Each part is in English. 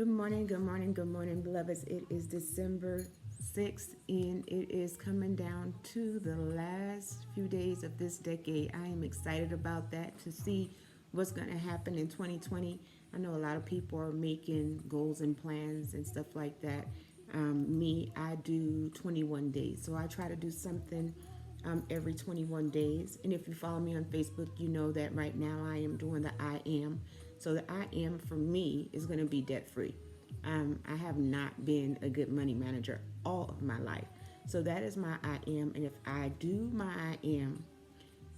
Good morning, good morning, beloveds. It is December 6th, and it is coming down to the last few days of this decade. I am excited about that to see what's going to happen in 2020. I know a lot of people are making goals and plans and stuff like that. I do 21 days. So I try to do something every 21 days. And if you follow me on Facebook, you know that right now I am doing the I am. So the I am for me is going to be debt free. I have not been a good money manager all of my life. So that is my I am. And if I do my I am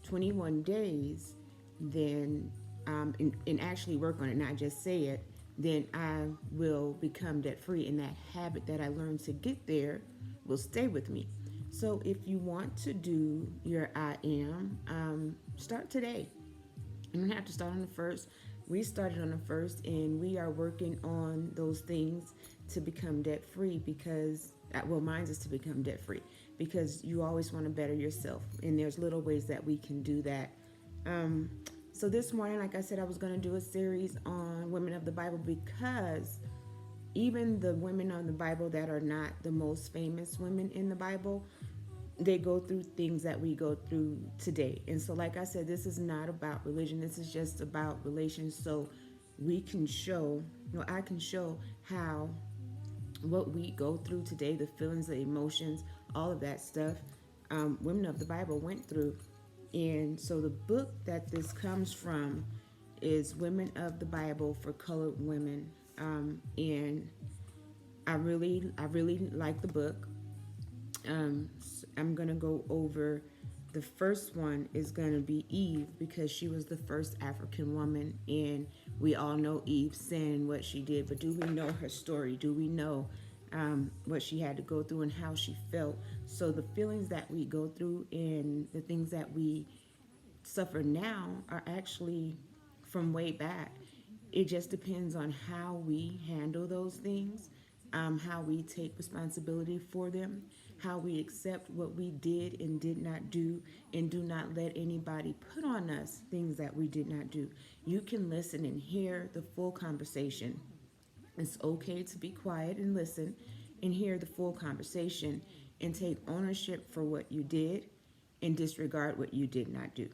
21 days, then and actually work on it, not just say it, then I will become debt free. And that habit that I learned to get there will stay with me. So if you want to do your I am, start today. You don't have to start on the first. We started on the first, and we are working on those things to become debt free because, well, mine is to become debt free because you always want to better yourself. And there's little ways that we can do that. Um, so this morning, like I said, I was going to do a series on women of the Bible because even the women of the Bible that are not the most famous women in the Bible, they go through things that we go through today. And so, like I said, this is not about religion. This is just about relations. So we can show, I can show how what we go through today, the feelings, the emotions, all of that stuff, women of the Bible went through. And so the book that this comes from is Women of the Bible for Colored Women. And I really like the book. I'm gonna go over the first one is gonna be Eve because she was the first African woman, and we all know Eve sin what she did. But do we know her story? Do we know what she had to go through and how she felt? So the feelings that we go through and the things that we suffer now are actually from way back. It just depends on how we handle those things, how we take responsibility for them, how we accept what we did and did not do, and do not let anybody put on us things that we did not do. You can listen and hear the full conversation. It's okay to be quiet and listen and hear the full conversation and take ownership for what you did and disregard what you did not do.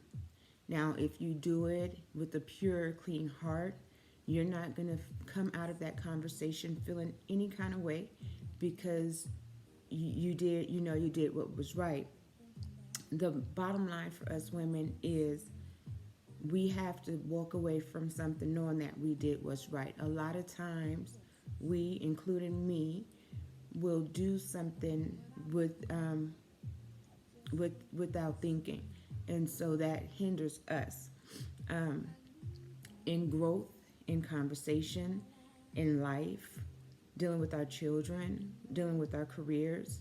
Now, if you do it with a pure, clean heart, you're not going to come out of that conversation feeling any kind of way because you did what was right. The bottom line for us women is we have to walk away from something knowing that we did what's right. A lot of times, we, including me, will do something without thinking, and so that hinders us in growth, in conversation, in life, dealing with our children, dealing with our careers.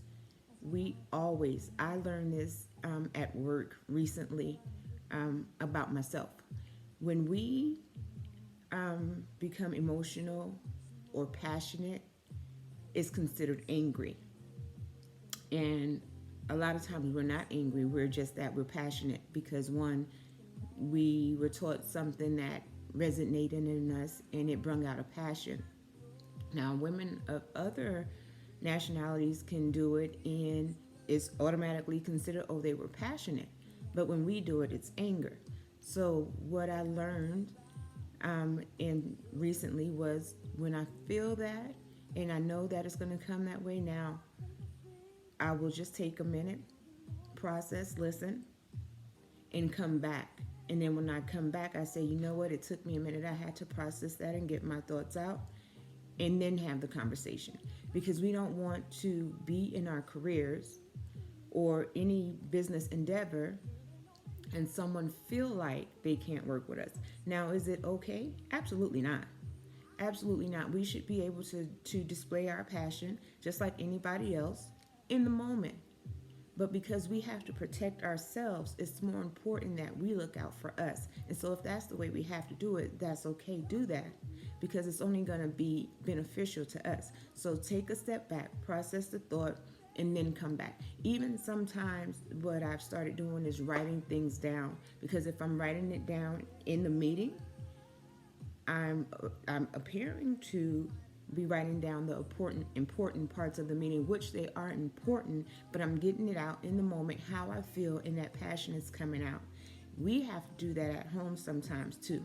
I learned this at work recently about myself. When we become emotional or passionate, it's considered angry. And a lot of times we're not angry, we're just that we're passionate because one, we were taught something that resonated in us and it brought out a passion. Now, women of other nationalities can do it and it's automatically considered, oh, they were passionate. But when we do it, it's anger. So, what I learned and recently was when I feel that and I know that it's going to come that way now, I will just take a minute, process, listen, and come back. And then when I come back, I say, you know what? It took me a minute. I had to process that and get my thoughts out and then have the conversation. Because we don't want to be in our careers or any business endeavor and someone feel like they can't work with us. Now, is it okay? Absolutely not. Absolutely not. We should be able to display our passion just like anybody else in the moment. But because we have to protect ourselves, it's more important that we look out for us. And so if that's the way we have to do it, that's okay, do that. Because it's only going to be beneficial to us. So take a step back, process the thought, and then come back. Even sometimes what I've started doing is writing things down. Because if I'm writing it down in the meeting, I'm appearing to be writing down the important parts of the meeting, which they are important, but I'm getting it out in the moment, how I feel, and that passion is coming out. We have to do that at home sometimes too.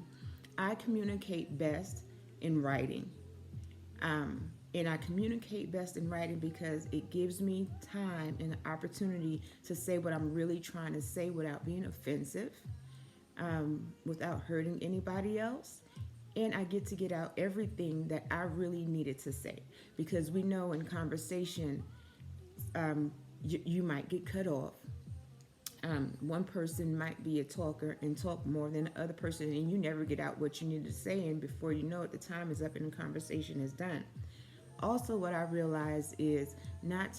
I communicate best in writing. And I communicate best in writing because it gives me time and the opportunity to say what I'm really trying to say without being offensive, without hurting anybody else. And I get to get out everything that I really needed to say. Because we know in conversation, you might get cut off. One person might be a talker and talk more than the other person, and you never get out what you need to say. And before you know it, the time is up and the conversation is done. Also, what I realize is not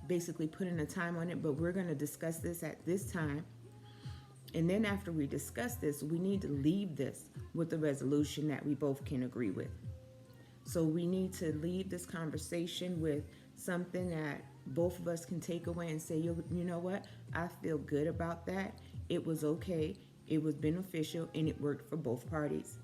basically putting a time on it, but we're going to discuss this at this time. And then after we discuss this, we need to leave this with a resolution that we both can agree with. So we need to leave this conversation with something that both of us can take away and say, you know what? I feel good about that. It was okay. It was beneficial and it worked for both parties.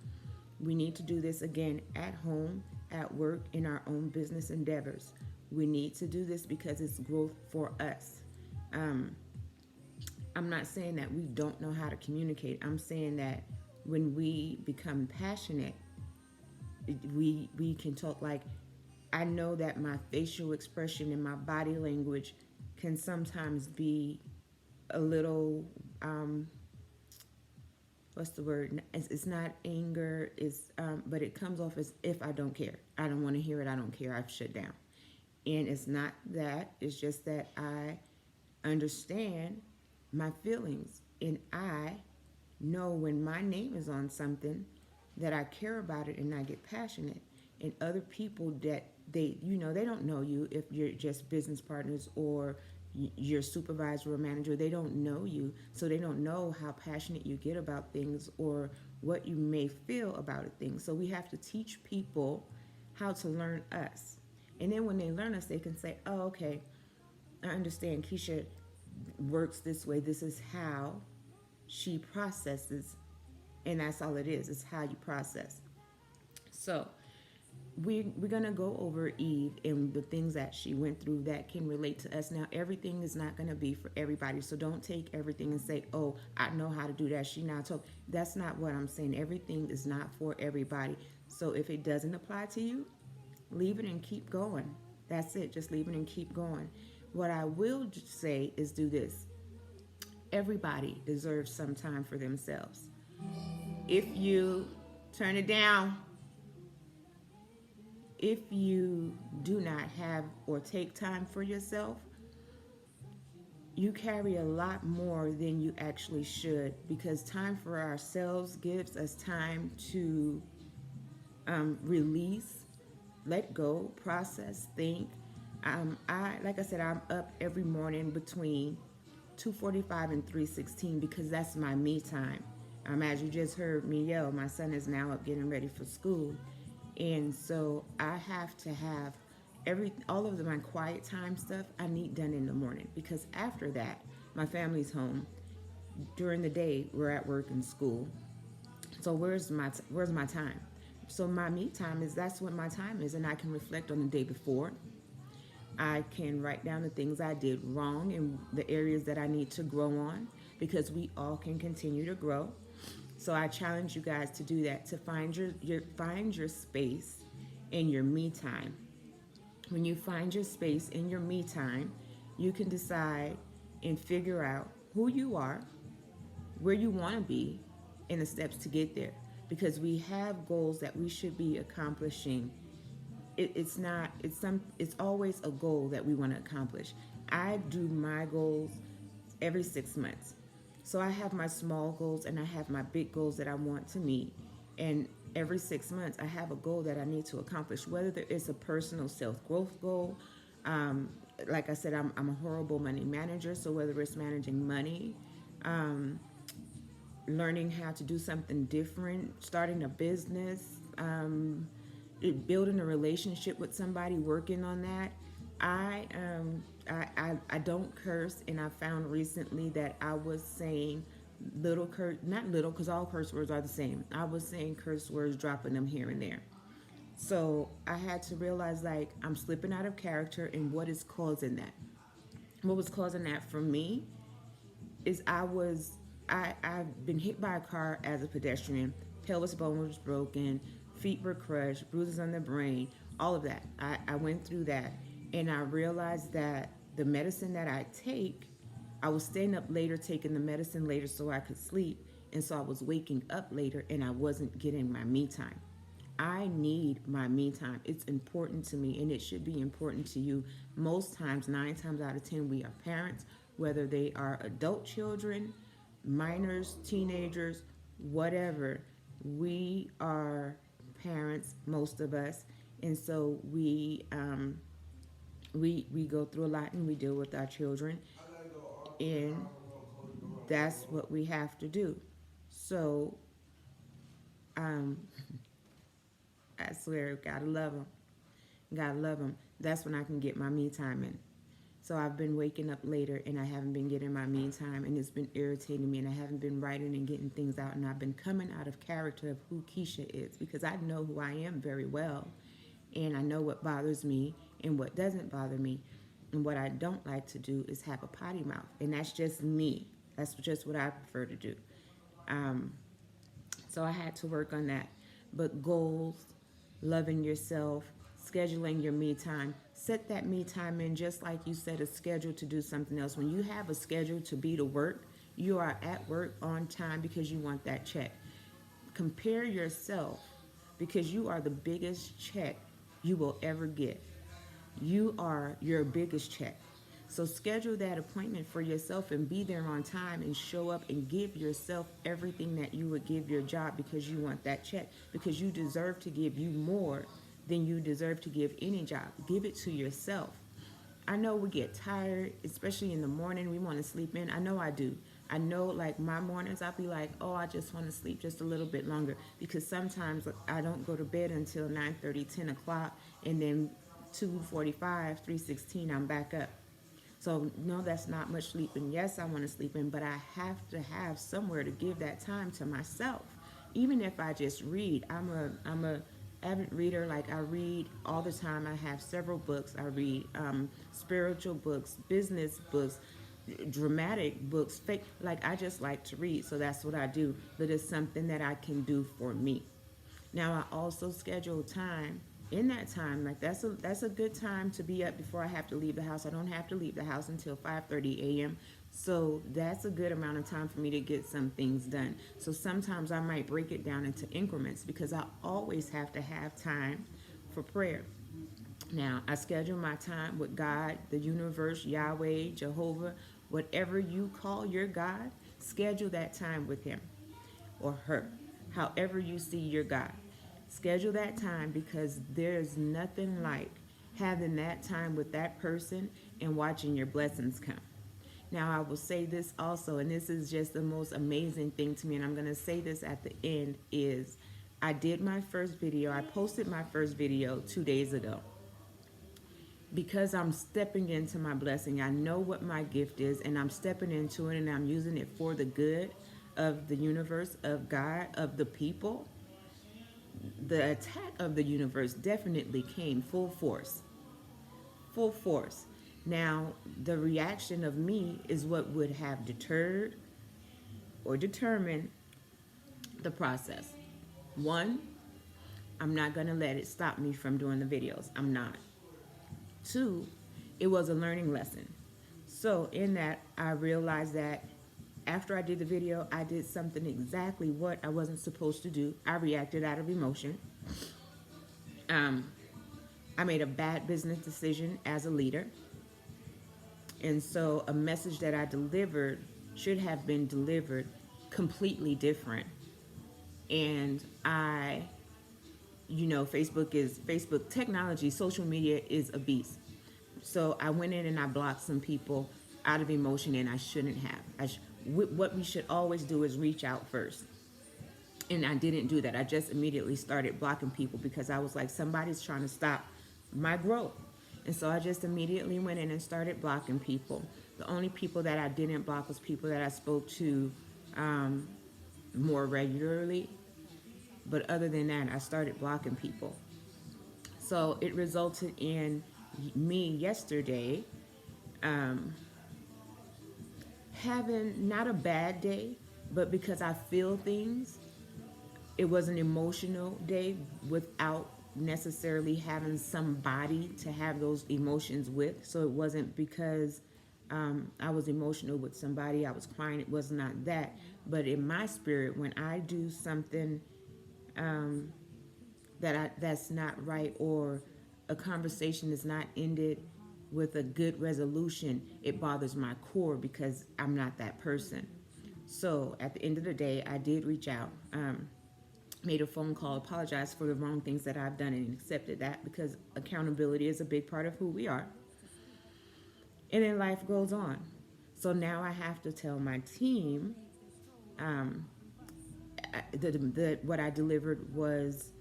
We need to do this again at home, at work, in our own business endeavors. We need to do this because it's growth for us. I'm not saying that we don't know how to communicate. I'm saying that when we become passionate, we can talk. Like, I know that my facial expression and my body language can sometimes be a little, what's the word? It's not anger, but it comes off as if I don't care. I don't want to hear it. I don't care. I've shut down. And it's not that. It's just that I understand my feelings, and I know when my name is on something that I care about it and I get passionate. And other people that they don't know you if you're just business partners or your supervisor or manager. They don't know you, so they don't know how passionate you get about things or what you may feel about things. So we have to teach people how to learn us. And then when they learn us, they can say, oh, okay, I understand Keisha works this way. This is how she processes, and that's all it is. It's how you process. So we're going to go over Eve and the things that she went through that can relate to us. Now, everything is not going to be for everybody, so don't take everything and say, oh, I know how to do that. She now told. That's not what I'm saying. Everything is not for everybody. So if it doesn't apply to you, leave it and keep going. That's it. Just leave it and keep going. What I will say is do this. Everybody deserves some time for themselves. If you turn it down, if you do not have or take time for yourself, you carry a lot more than you actually should, because time for ourselves gives us time to release, let go, process, think. Like I said, I'm up every morning between 2:45 and 3:16 because that's my me time. As you just heard me yell, my son is now up getting ready for school. And so I have to have all of my quiet time stuff I need done in the morning, because after that, my family's home. During the day, we're at work and school. So where's my time? So my me time that's what my time is, and I can reflect on the day before. I can write down the things I did wrong and the areas that I need to grow on, because we all can continue to grow. So I challenge you guys to do that, to find your space in your me time. When you find your space in your me time, you can decide and figure out who you are, where you want to be, and the steps to get there. Because we have goals that we should be accomplishing. It's always a goal that we want to accomplish. I do my goals every 6 months. So I have my small goals and I have my big goals that I want to meet. And every 6 months, I have a goal that I need to accomplish, whether it's a personal self-growth goal. Like I said, I'm a horrible money manager. So whether it's managing money, learning how to do something different, starting a business, building a relationship with somebody, working on that. I don't curse, and I found recently that I was saying not little, because all curse words are the same. I was saying curse words, dropping them here and there. So I had to realize like I'm slipping out of character and what is causing that. What was causing that for me is I've been hit by a car as a pedestrian. Pelvis bone was broken, feet were crushed, bruises on the brain, all of that. I went through that, and I realized that the medicine that I take, I was staying up later taking the medicine later so I could sleep, and so I was waking up later and I wasn't getting my me time. I need my me time. It's important to me and it should be important to you. Most times, 9 times out of 10, we are parents, whether they are adult children, minors, teenagers, whatever. We are parents, most of us. And so we go through a lot and we deal with our children. And that's what we have to do. So um, I swear, gotta love them. Gotta love them. That's when I can get my me time in. So I've been waking up later and I haven't been getting my me time and it's been irritating me and I haven't been writing and getting things out and I've been coming out of character of who Keisha is because I know who I am very well and I know what bothers me and what doesn't bother me. And what I don't like to do is have a potty mouth. And that's just me. That's just what I prefer to do. Um, so I had to work on that. But goals, loving yourself, scheduling your me time. Set that me time in just like you set a schedule to do something else. When you have a schedule to be to work, you are at work on time because you want that check. Compare yourself because you are the biggest check you will ever get. You are your biggest check. So schedule that appointment for yourself and be there on time and show up and give yourself everything that you would give your job because you want that check. Because you deserve to give you more than you deserve to give any job. Give it to yourself. I know we get tired, especially in the morning. We want to sleep in. I know I do. I know, like my mornings, I'll be like, oh, I just want to sleep just a little bit longer because sometimes I don't go to bed until 9:30, 10 o'clock, and then 2:45, 3:16, I'm back up. So no, that's not much sleeping. Yes, I want to sleep in, but I have to have somewhere to give that time to myself. Even if I just read, I'm a avid reader. Like I read all the time. I have several books. I read spiritual books, business books, dramatic books, fake. Like I just like to read, so that's what I do. But it's something that I can do for me. Now I also schedule time. In that time, like that's a good time to be up before I have to leave the house. I don't have to leave the house until 5:30 a.m. So that's a good amount of time for me to get some things done. So sometimes I might break it down into increments because I always have to have time for prayer. Now, I schedule my time with God, the universe, Yahweh, Jehovah, whatever you call your God, schedule that time with him or her, however you see your God. Schedule that time because there's nothing like having that time with that person and watching your blessings come. Now, I will say this also, and this is just the most amazing thing to me, and I'm going to say this at the end, is I did my first video. I posted my first video 2 days ago because I'm stepping into my blessing. I know what my gift is, and I'm stepping into it, and I'm using it for the good of the universe, of God, of the people. The attack of the universe definitely came full force. Full force. Now, the reaction of me is what would have deterred or determined the process. One, I'm not going to let it stop me from doing the videos. I'm not. Two, it was a learning lesson. So in that, I realized that after I did the video, I did something exactly what I wasn't supposed to do. I reacted out of emotion. I made a bad business decision as a leader. And so a message that I delivered should have been delivered completely different. And Facebook technology, social media is a beast. So I went in and I blocked some people out of emotion and I shouldn't have. What we should always do is reach out first. And I didn't do that. I just immediately started blocking people because I was like, somebody's trying to stop my growth. And so I just immediately went in and started blocking people. The only people that I didn't block was people that I spoke to more regularly. But other than that, I started blocking people. So it resulted in me yesterday um, having not a bad day, but because I feel things, it was an emotional day without necessarily having somebody to have those emotions with. So it wasn't because I was emotional with somebody, I was crying. It was not that. But in my spirit, when I do something that's not right, or a conversation is not ended with a good resolution, it bothers my core because I'm not that person. So at the end of the day, I did reach out, made a phone call, apologized for the wrong things that I've done, and accepted that because accountability is a big part of who we are. And then life goes on. So now I have to tell my team um, what I delivered was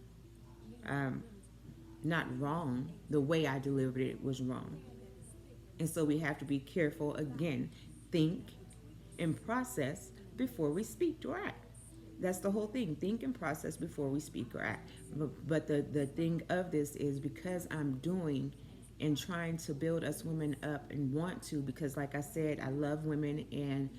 not wrong. The way I delivered it was wrong. And so we have to be careful again, think and process before we speak or act. That's the whole thing. Think and process before we speak or act. But the thing of this is, because I'm doing and trying to build us women up and want to, because like I said, I love women, and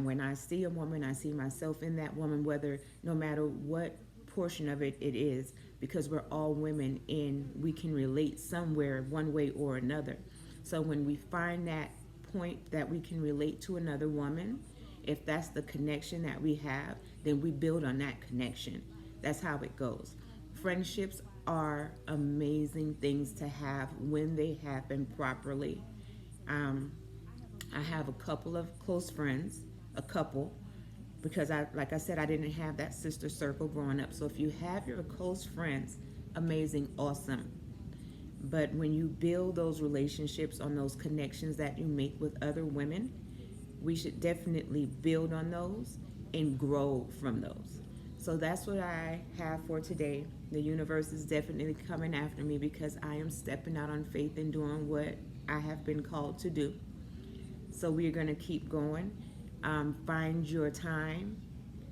when I see a woman, I see myself in that woman, whether no matter what portion of it is, because we're all women and we can relate somewhere one way or another. So when we find that point that we can relate to another woman, if that's the connection that we have, then we build on that connection. That's how it goes. Friendships are amazing things to have when they happen properly. Um, I have a couple of close friends, a couple, because like I said, I didn't have that sister circle growing up. So if you have your close friends, amazing, awesome. But when you build those relationships on those connections that you make with other women, we should definitely build on those and grow from those. So that's what I have for today. The universe is definitely coming after me because I am stepping out on faith and doing what I have been called to do. So we're going to keep going. Find your time,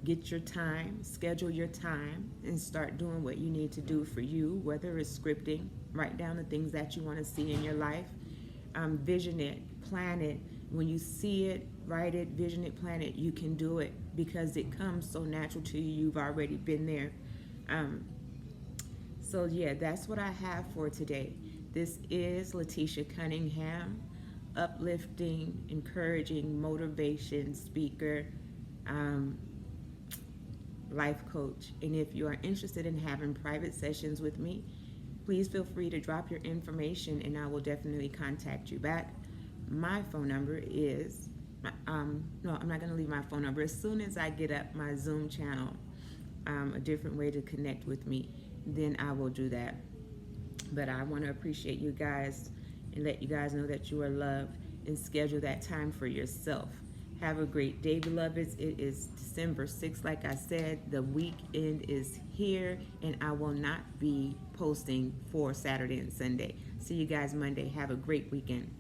get your time, schedule your time, and start doing what you need to do for you, whether it's scripting, write down the things that you want to see in your life, vision it, plan it. When you see it, write it, vision it, plan it, you can do it because it comes so natural to you. You've already been there. So yeah, that's what I have for today. This is Letitia Cunningham, uplifting, encouraging, motivation speaker, um, life coach. And if you are interested in having private sessions with me, please feel free to drop your information and I will definitely contact you back. My phone number is, no, I'm not going to leave my phone number. As soon as I get up my Zoom channel, a different way to connect with me, then I will do that. But I want to appreciate you guys and let you guys know that you are loved, and schedule that time for yourself. Have a great day, beloveds. It is December 6th. Like I said, the weekend is here, and I will not be posting for Saturday and Sunday. See you guys Monday. Have a great weekend.